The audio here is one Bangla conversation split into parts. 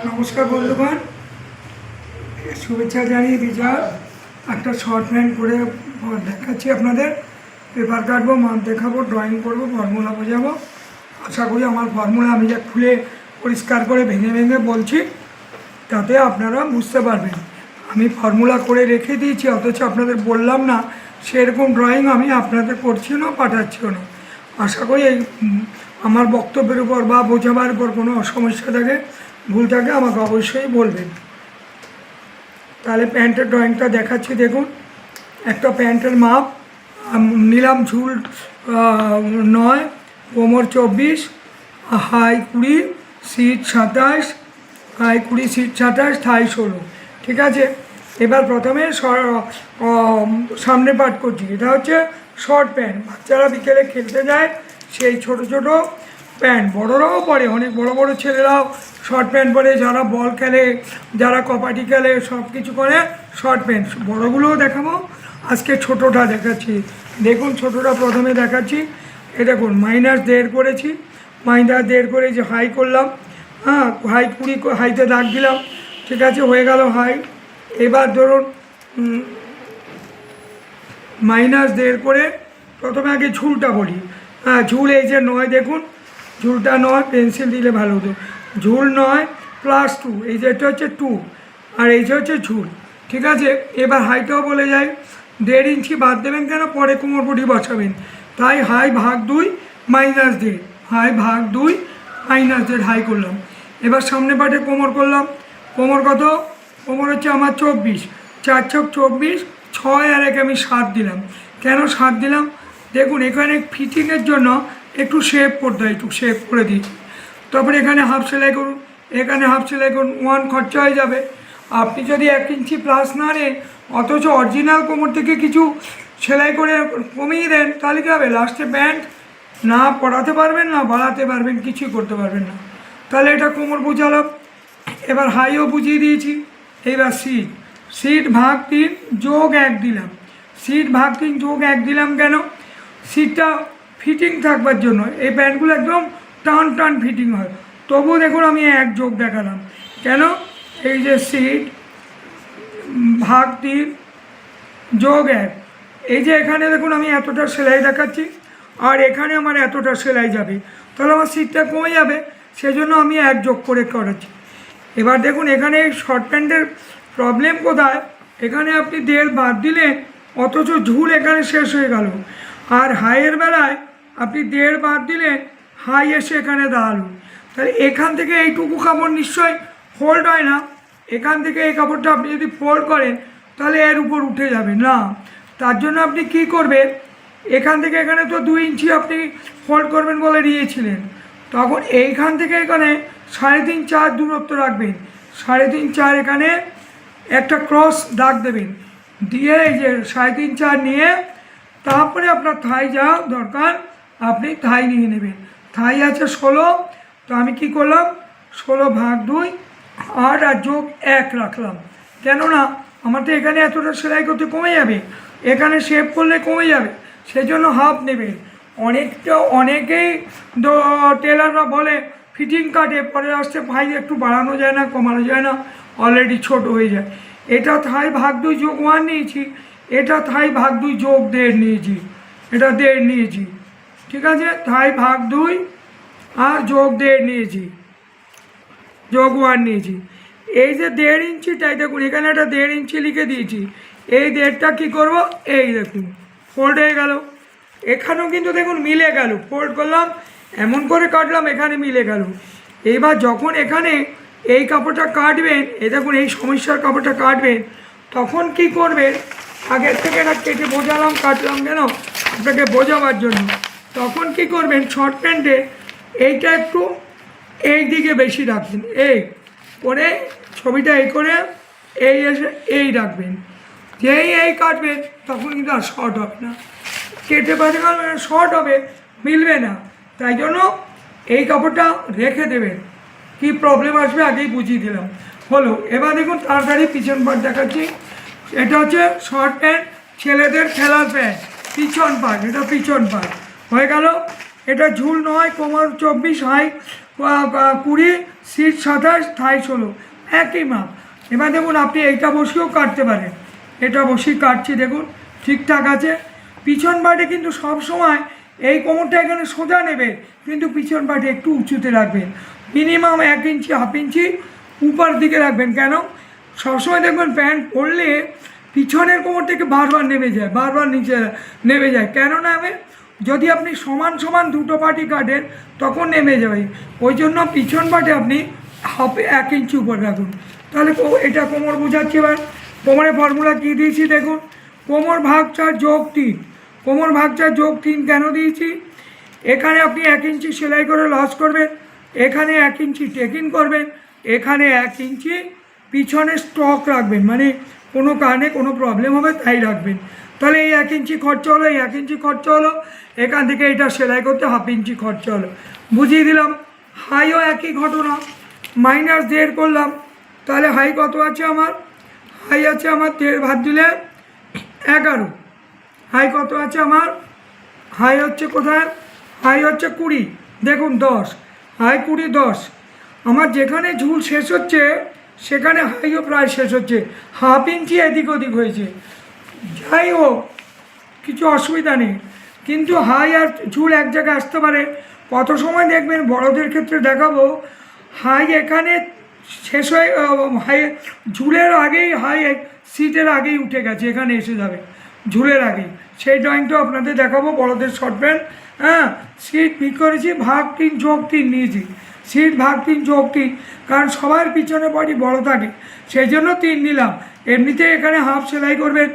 নমস্কার বন্ধুগণ, শুভেচ্ছা জানিয়ে বিজয় একটা শর্ট প্যান্ট করে দেখাচ্ছি আপনাদের। পেপার কাটবো, মাপ দেখাবো, ড্রয়িং করবো, ফর্মুলা বোঝাবো। আশা করি আমার ফর্মুলা আমি যা খুলে পরিষ্কার করে ভেঙে ভেঙে বলছি তাতে আপনারা বুঝতে পারবেন। আমি ফর্মুলা করে রেখে দিয়েছি, অথচ আপনাদের বললাম না, সেরকম ড্রয়িং আমি আপনাদের করছিও না, পাঠাচ্ছিও না। আশা করি এই আমার বক্তব্যের উপর বা বোঝাবার উপর কোনো সমস্যা থাকে, ভুল থাকে, আমাকে অবশ্যই বলবেন। তাহলে প্যান্টের ড্রয়িংটা দেখাচ্ছি। দেখুন, একটা প্যান্টের মাপ নিলাম, ঝুল 9, কোমর 24, হাই 20, সিট 27, হাই 20, সিট 27, থাই 16। ঠিক আছে, এবার প্রথমে সামনে পাট করছি। এটা হচ্ছে শর্ট প্যান্ট, বাচ্চারা বিকেলে খেলতে যায় সেই ছোট ছোট প্যান্ট। বড়রাও পরে, অনেক বড় বড় ছেলেরাও শর্ট প্যান্ট পরে, যারা বল খেলে, যারা কবাডি খেলে, সব কিছু করে শর্ট প্যান্ট। বড়গুলোও দেখাবো, আজকে ছোটোটা দেখাচ্ছি। দেখুন, ছোটোটা প্রথমে দেখাচ্ছি। এ দেখুন, -1.5 করেছি, -1.5 করে যে হাই করলাম, হ্যাঁ, হাই 20 হাইতে দাগ দিলাম। ঠিক আছে, হয়ে গেল হাই। এবার ধরুন -1.5 করে প্রথমে আগে ঝুলটা বলি। হ্যাঁ, ঝুল এই যে 9, দেখুন ঝুলটা 9, পেন্সিল দিলে ভালো হতো। ঝুল 9 + 2, এই যে এটা হচ্ছে 2, আর এই যে হচ্ছে ঝুল। ঠিক আছে, এবার হাইটাও বলে যাই। 1.5 ইঞ্চি বাদ দেবেন, কেন, পরে কোমরপটি বসাবেন। তাই হাই ভাগ 2 -1.5, হাই ভাগ 2 -1.5 হাই করলাম। এবার সামনে পাটে কোমর করলাম। কোমর কত? কোমর হচ্ছে আমার 24, 4 × 24, 6 আর 1 আমি 7 দিলাম। কেন 7 দিলাম? দেখুন, এখানে ফিটিংয়ের জন্য একটু শেপ করতে হয়, একটু শেপ করে দিই। তারপরে এখানে হাফ সেলাই করুন, এখানে হাফ সেলাই করুন, 1 খরচা হয়ে যাবে। আপনি যদি 1 ইঞ্চি প্লাস না নেন, অথচ অরিজিনাল কোমর থেকে কিছু সেলাই করে কমিয়ে দেন, তাহলে কী হবে? লাস্টে প্যান্ট না পরাতে পারবেন, না বাড়াতে পারবেন, কিছুই করতে পারবেন না। তাহলে এটা কোমর বুঝালাম। এবার হাইও বুঝিয়ে দিয়েছি। এইবার সিট ভাগ 3 যোগ 1 দিলাম। সিট ভাগ 3 যোগ 1 দিলাম কেন? সিটটা ফিটিং থাকবার জন্য। এই প্যান্টগুলো একদম টান টান ফিটিং হয়। তবুও দেখুন আমি 1 যোগ দেখালাম। কেন? এই যে সিট ভাগ 3 যোগ 1, এই যে এখানে দেখুন আমি এতটা সেলাই দেখাচ্ছি, আর এখানে আমার এতটা সেলাই যাবে, তাহলে আমার সিটটা কমে যাবে, সেজন্য আমি 1 যোগ করে করাচ্ছি। এবার দেখুন, এখানে শর্ট প্যান্টের প্রবলেম কোথায়? এখানে আপনি 1.5 বাদ দিলেন, অথচ ঝুল এখানে শেষ হয়ে গেল। আর হাইয়ের বেলায় আপনি 1.5 বাদ দিলেন, হাই এসে এখানে দাঁড়ালো। তাহলে এখান থেকে এইটুকু কাপড় নিশ্চয়ই ফোল্ড হয় না। এখান থেকে এই কাপড়টা আপনি যদি ফোল্ড করেন, তাহলে এর উপর উঠে যাবে না। তার জন্য আপনি কি করবেন? এখান থেকে এখানে তো 2 ইঞ্চি আপনি ফোল্ড করবেন বলে নিয়েছিলেন, তখন এইখান থেকে এখানে 3.5 4 দূরত্ব রাখবেন। 3.5 4 এখানে একটা ক্রস দাগ দেবেন, দিয়ে এই যে 3.5 4 নিয়ে তারপরে আপনার থাই যা দরকার আপনি থাই নিয়ে নেবেন। থাই আছে 16, তো আমি কি করলাম? 16 ভাগ 2 আর যোগ 1 রাখলাম। কেননা আমার তো এখানে এতটা সেলাই করতে কমে যাবে, এখানে শেপ করলে কমে যাবে, সেজন্য হাফ নেবেন। অনেকেই টেলাররা বলে ফিটিং কাটে, পরে আসতে ভাই একটু বাড়ানো যায় না, কমানো যায় না, অলরেডি ছোট হয়ে যায়। এটা থাই ভাগ 2 যোগ 1 নিয়েছি, এটা থাই ভাগ 2 যোগ 1.5 নিয়েছি, এটা 1.5 নিয়েছি। ঠিক আছে, থাই ভাগ 2 আর যোগ 1.5 নিয়েছি, যোগ 1 নিয়েছি। এই যে 1.5 ইঞ্চিটাই দেখুন, এখানে একটা 1.5 ইঞ্চি লিখে দিয়েছি। এই 1.5টা কী করবো? এই দেখুন ফোল্ড হয়ে গেল। এখানেও কিন্তু দেখুন মিলে গেল, ফোল্ড করলাম, এমন করে কাটলাম, এখানে মিলে গেল। এইবার যখন এখানে এই কাপড়টা কাটবেন, এই দেখুন এই সমস্যার কাপড়টা কাটবেন, তখন কি করবেন? আগের থেকে না কেটে বোঝালাম, কাটলাম কেন? আপনাকে বোঝাবার জন্য। তখন কি করবেন? শর্ট প্যান্টে এইটা একটু এই দিকে বেশি রাখবেন, এই করে ছবিটা এই করে এই এসে এই রাখবেন। যেই এই কাটবেন তখন কিন্তু আর শর্ট হবে না, কেটে বাজে শর্ট হবে, মিলবে না। তাই জন্য এই কাপড়টা রেখে দেবেন। কি প্রবলেম আসবে আগেই বুঝিয়ে দিলাম, হলো। এবার দেখুন তাড়াতাড়ি পিছন পাট দেখাচ্ছি। এটা হচ্ছে শর্ট প্যান্ট, ছেলেদের খেলার প্যান্ট, পিছন পাট, এটা পিছন পাট হয়ে গেল। এটা ঝুল 9, কোমর 24, হাই 20, সিট 27, থাই 16, একই মাপ। এবার দেখুন আপনি এইটা বসিয়েও কাটতে পারেন, এটা বসিয়ে কাটছি দেখুন ঠিকঠাক আছে। পিছন পাটে কিন্তু সব সময় এই কোমরটা এখানে সোজা নেবে, কিন্তু পিছন পাটে একটু উঁচুতে রাখবেন, মিনিমাম 1 ইঞ্চি 1/2 ইঞ্চি উপর দিকে রাখবেন। কেন? সবসময় দেখবেন প্যান্ট পরলে পিছনের কোমর থেকে বারবার নেমে যায়, বারবার নিচে নেমে যায়। কেন নামে? যদি আপনি সমান সমান দুটো পাটি কাটেন তখন নেমে যাবে। ওই জন্য পিছন পাটে আপনি 1 ইঞ্চি উপর রাখুন। তাহলে এটা কোমর বোঝাচ্ছি। এবার কোমরের ফর্মুলা কী দিয়েছি দেখুন, কোমর ভাগ 4 যোগ 3। কোমর ভাগ 4 যোগ 3 কেন দিয়েছি? এখানে আপনি 1 ইঞ্চি সেলাই করে লস করবেন, এখানে 1 ইঞ্চি টেকিং করবেন, এখানে 1 ইঞ্চি পিছনে স্টক রাখবেন, মানে কোনো কারণে কোনো প্রবলেম হবে তাই রাখবেন। তাহলে এই 1 ইঞ্চি খরচা হলো, এই 1 ইঞ্চি খরচা হলো, এখান থেকে এটা সেলাই করতে 1/2 ইঞ্চি খরচা হলো, বুঝিয়ে দিলাম। হাইও একই ঘটনা, -1.5 করলাম, তাহলে হাই কত আছে আমার? হাই আছে আমার 1.5 ভাগ দিলে 11। হাই কত আছে আমার? হাই হচ্ছে কোথায়? হাই হচ্ছে 20, দেখুন 10, হাই 20 10। আমার যেখানে ঝুল শেষ হচ্ছে সেখানে হাইও প্রায় শেষ হচ্ছে, 1/2 ইঞ্চি এদিক ওদিক হয়েছে। যাই হোক, কিছু অসুবিধা নেই, কিন্তু হাই আর ঝুল এক জায়গায় আসতে পারে। কত সময় দেখবেন বড়দের ক্ষেত্রে দেখাবো, হাই এখানে শেষ হয়ে হাই ঝুলের আগেই হাই সিটের আগেই উঠে গেছে, এখানে এসে যাবে ঝুলের আগেই। সেই ড্রয়িংটাও আপনাদের দেখাবো, বড়দের শর্ট প্যান্ট। হ্যাঁ, সিট ঠিক করেছি, ভাগ 3 যোগ 3 নিয়েছি, সিট ভাগ 3 যোগ 3, কারণ সবার পিছনে বডি বড় থাকে সেই জন্য 3 নিলাম। এমনিতে এখানে হাফ সেলাই করবেন,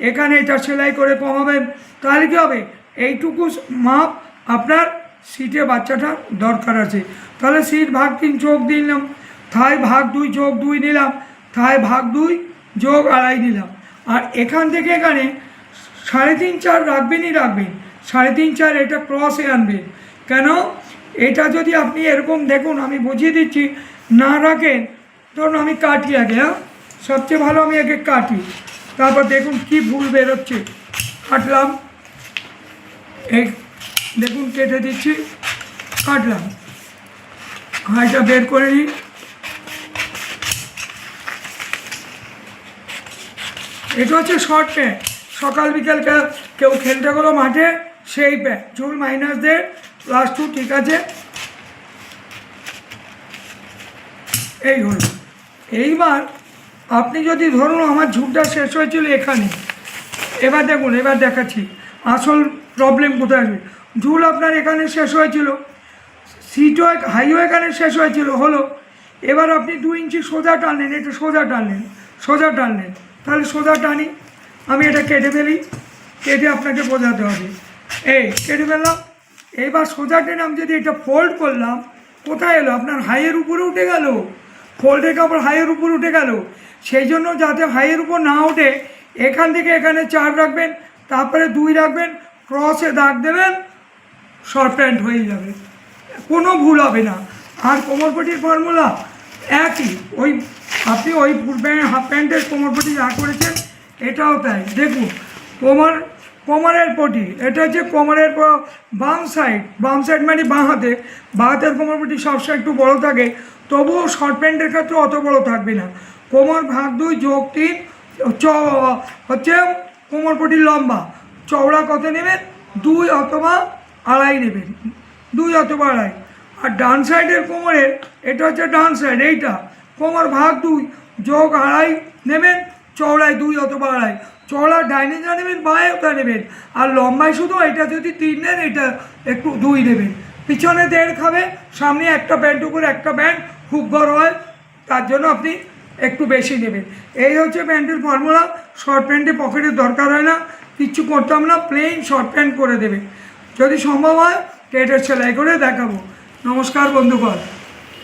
এখানে এটা সেলাই করে কমাবেন, তাহলে কী হবে? এইটুকু মাপ আপনার সিটে বাচ্চাটার দরকার আছে। তাহলে সিট ভাগ 3 যোগ দিলাম, থাই ভাগ 2 যোগ 2 নিলাম, থাই ভাগ 2 যোগ 2.5 নিলাম। আর এখান থেকে এখানে 3.5 4 রাখবেনই রাখবেন, 3.5 4 এটা ক্রসে আনবেন। কেন? এটা যদি আপনি এরকম দেখুন, আমি বুঝিয়ে দিচ্ছি, না রাখেন, ধরুন আমি কাটি আগে, হ্যাঁ সবচেয়ে ভালো আমি আগে কাটি, তারপর দেখুন কি ভুল বেরোচ্ছে। কাটলাম, এই দেখুন কেটে দিচ্ছি, কাটলাম, হাইটা বের করে নিই। এটা হচ্ছে শর্ট প্যান্ট, সকাল বিকাল কেউ খেলতে গেলো মাঠে, সেই প্যান্ট, ঝুল -1.5 +2, ঠিক আছে। এই হলো। এইবার আপনি যদি ধরুন আমার ঝুলটা শেষ হয়েছিল এখানে, এবার দেখুন, এবার দেখাচ্ছি আসল প্রবলেম কোথায় আসবে। ঝুল আপনার এখানে শেষ হয়েছিল, সিটও হাইও এখানে শেষ হয়েছিল, হলো। এবার আপনি 2 ইঞ্চি সোজা টানলেন, এটা সোজা টানলেন, সোজা টানলেন, তাহলে সোজা টানি, আমি এটা কেটে ফেলি, কেটে আপনাকে বোঝাতে হবে। এই কেটে ফেললাম। এইবার সোজা টেনে আমি যদি এটা ফোল্ড করলাম, কোথায় এলো? আপনার হাইয়ের উপরে উঠে গেল, ফোল্ডের কাপড় হাইয়ের উপর উঠে গেল। সেই জন্য যাতে হাইয়ের উপর না ওঠে, এখান থেকে এখানে 4 রাখবেন, তারপরে 2 রাখবেন, ক্রসে দাগ দেবেন, শর্ট প্যান্ট হয়ে যাবে, কোনো ভুল হবে না। আর কোমরপটির ফর্মুলা একই, ওই আপনি ওই ফুল প্যান্ট হাফ প্যান্টের কোমরপটি যা করেছেন এটাও তাই। দেখুন কোমরের পটি, এটা হচ্ছে কোমরের বাম সাইড মানে বাঁ হাতের কোমরপটি সবসময় একটু বড় থাকে, তবুও শর্ট প্যান্টের ক্ষেত্রে অত বড় থাকবে না। কোমর ভাগ 2 যোগ 3 হচ্ছে কোমরপটির লম্বা, চওড়া কত নেবেন? 2 অথবা 2.5 নেবেন, 2 অথবা 2.5। আর ডান সাইডের কোমরের, এটা হচ্ছে ডান সাইড, এইটা কোমর ভাগ 2 যোগ 2.5 নেবেন, চওড়ায় 2 অথবা 2.5, চওড়া ডাইনে যা নেবেন বাঁয়ে ওটা নেবেন, আর লম্বায় শুধু এটা যদি 3 নেন, এটা একটু 2 নেবেন। পিছনে 1.5 খাবে, সামনে একটা প্যান্ট উপরে একটা প্যান্ট খুব বড় হয়, তার জন্য আপনি একটু বেশি নেবেন। এই হচ্ছে প্যান্টের ফর্মুলা। শর্ট প্যান্টে পকেটের দরকার হয় না, কিচ্ছু করতাম না, প্লেন শর্ট প্যান্ট করে দেবে। যদি সম্ভব হয় কেটে সেলাই করে দেখাবো। নমস্কার বন্ধুগণ।